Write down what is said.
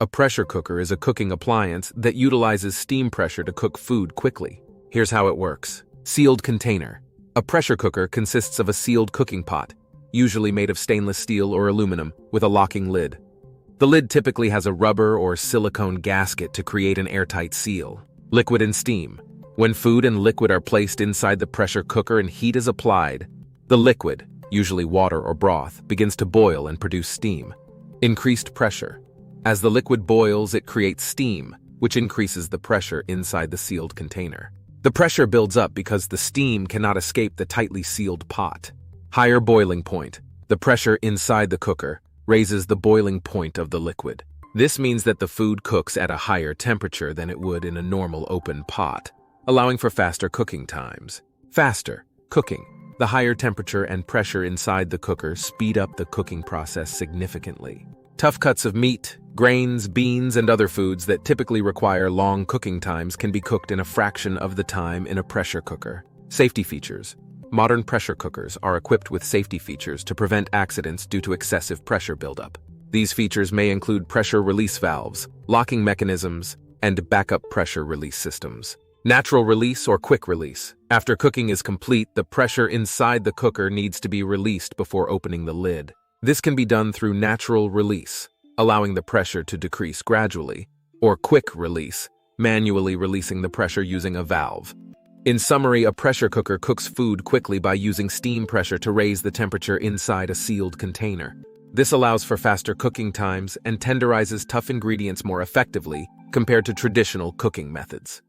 A pressure cooker is a cooking appliance that utilizes steam pressure to cook food quickly. Here's how it works. Sealed container. A pressure cooker consists of a sealed cooking pot, usually made of stainless steel or aluminum, with a locking lid. The lid typically has a rubber or silicone gasket to create an airtight seal. Liquid and steam. When food and liquid are placed inside the pressure cooker and heat is applied, the liquid, usually water or broth, begins to boil and produce steam. Increased pressure. As the liquid boils, it creates steam, which increases the pressure inside the sealed container. The pressure builds up because the steam cannot escape the tightly sealed pot. Higher boiling point. The pressure inside the cooker raises the boiling point of the liquid. This means that the food cooks at a higher temperature than it would in a normal open pot, allowing for faster cooking times. Faster cooking. The higher temperature and pressure inside the cooker speed up the cooking process significantly. Tough cuts of meat, grains, beans, and other foods that typically require long cooking times can be cooked in a fraction of the time in a pressure cooker. Safety features. Modern pressure cookers are equipped with safety features to prevent accidents due to excessive pressure buildup. These features may include pressure release valves, locking mechanisms, and backup pressure release systems. Natural release or quick release. After cooking is complete, the pressure inside the cooker needs to be released before opening the lid. This can be done through natural release, allowing the pressure to decrease gradually, or quick release, manually releasing the pressure using a valve. In summary, a pressure cooker cooks food quickly by using steam pressure to raise the temperature inside a sealed container. This allows for faster cooking times and tenderizes tough ingredients more effectively compared to traditional cooking methods.